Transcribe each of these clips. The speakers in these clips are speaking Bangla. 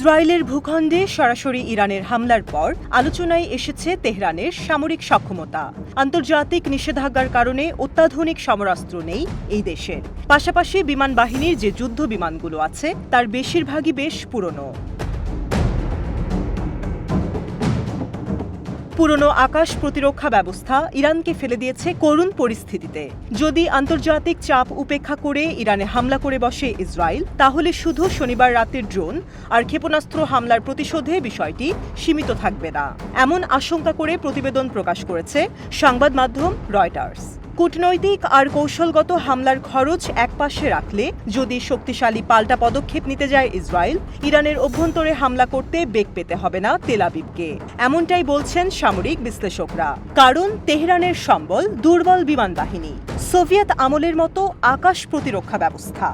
ইসরায়েলের ভূখণ্ডে সরাসরি ইরানের হামলার পর আলোচনায় এসেছে তেহরানের সামরিক সক্ষমতা। আন্তর্জাতিক নিষেধাজ্ঞার কারণে অত্যাধুনিক সমরাস্ত্র নেই এই দেশের। পাশাপাশি বিমান বাহিনীর যে যুদ্ধ বিমানগুলো আছে তার বেশিরভাগই বেশ পুরনো। পুরনো আকাশ প্রতিরক্ষা ব্যবস্থা ইরানকে ফেলে দিয়েছে করুণ পরিস্থিতিতে। যদি আন্তর্জাতিক চাপ উপেক্ষা করে ইরানে হামলা করে বসে ইসরায়েল, তাহলে শুধু শনিবার রাতের ড্রোন আর ক্ষেপণাস্ত্র হামলার প্রতিশোধে বিষয়টি সীমিত থাকবে না, এমন আশঙ্কা করে প্রতিবেদন প্রকাশ করেছে সংবাদ মাধ্যম রয়টার্স। কূটনৈতিক আর কৌশলগত হামলার খরচ একপাশে রাখলে যদি শক্তিশালী পাল্টা পদক্ষেপ নিতে যায় ইসরায়েল, ইরানের অভ্যন্তরে হামলা করতে বেগ পেতে হবে না তেল আবিবকে, এমনটাই বলছেন সামরিক বিশ্লেষকরা। কারণ তেহরানের সম্বল দুর্বল বিমান বাহিনী, সোভিয়েত আমলের মতো আকাশ প্রতিরক্ষা ব্যবস্থা।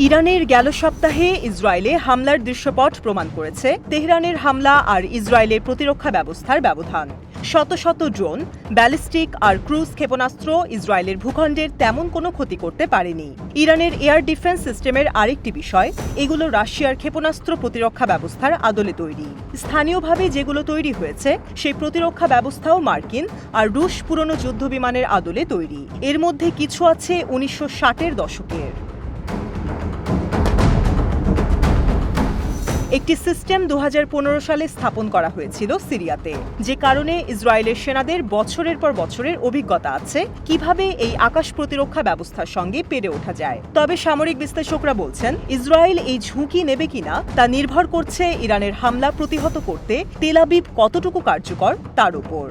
ইরানের গেল সপ্তাহে ইসরায়েলে হামলার দৃশ্যপট প্রমাণ করেছে তেহরানের হামলা আর ইসরায়েলের প্রতিরক্ষা ব্যবস্থার ব্যবধান। শত শত ড্রোন, ব্যালিস্টিক আর ক্রুজ ক্ষেপণাস্ত্র ইসরায়েলের ভূখণ্ডের তেমন কোনো ক্ষতি করতে পারেনি। ইরানের এয়ার ডিফেন্স সিস্টেমের আরেকটি বিষয়, এগুলো রাশিয়ার ক্ষেপণাস্ত্র প্রতিরক্ষা ব্যবস্থার আদলে তৈরি। স্থানীয়ভাবে যেগুলো তৈরি হয়েছে সেই প্রতিরক্ষা ব্যবস্থাও মার্কিন আর রুশ পুরনো যুদ্ধবিমানের আদলে তৈরি। এর মধ্যে কিছু আছে 1960-এর দশকের। একটি সিস্টেম 2015 সালে স্থাপন করা হয়েছিল সিরিয়াতে, যে কারণে ইসরায়েলের সেনাদের বছরের পর বছরের অভিজ্ঞতা আছে কিভাবে এই আকাশ প্রতিরক্ষা ব্যবস্থার সঙ্গে পেরে ওঠা যায়। তবে সামরিক বিশ্লেষকরা বলছেন, ইসরায়েল এই ঝুঁকি নেবে কিনা তা নির্ভর করছে ইরানের হামলা প্রতিহত করতে তেল আবিব কতটুকু কার্যকর তার উপর।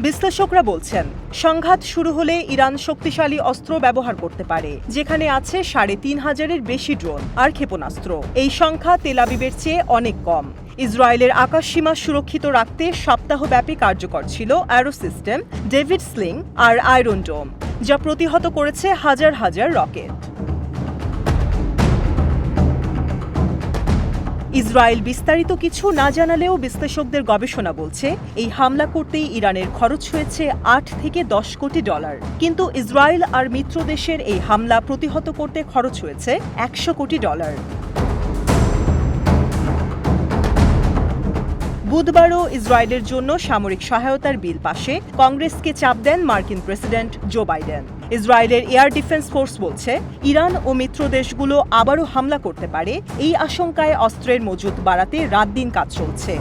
বিশ্লেষকরা বলছেন, সংঘাত শুরু হলে ইরান শক্তিশালী অস্ত্র ব্যবহার করতে পারে, যেখানে আছে ৩৫০০-এর বেশি ড্রোন আর ক্ষেপণাস্ত্র। এই সংখ্যা তেল আবিবের চেয়ে অনেক কম। ইসরায়েলের আকাশসীমা সুরক্ষিত রাখতে সপ্তাহব্যাপী কার্যকর ছিল অ্যারো সিস্টেম, ডেভিড স্লিং আর আয়রন ডোম, যা প্রতিহত করেছে হাজার হাজার রকেট। ইসরায়েল বিস্তারিত কিছু না জানালেও বিশ্লেষকদের গবেষণা বলছে, এই হামলা করতেই ইরানের খরচ হয়েছে $8 থেকে $10 কোটি। কিন্তু ইসরায়েল আর মিত্র দেশের এই হামলা প্রতিহত করতে খরচ হয়েছে $100 কোটি। বুধবারও ইসরায়েলের জন্য সামরিক সহায়তার বিল পাশে কংগ্রেসকে চাপ দেন মার্কিন প্রেসিডেন্ট জো বাইডেন। ইসরায়েলের এয়ার ডিফেন্স ফোর্স বলছে, ইরান ও মিত্র দেশগুলো আবারও হামলা করতে পারে। এই আশঙ্কায় অস্ত্রের মজুত বাড়াতে রাত দিন কাজ চলছে।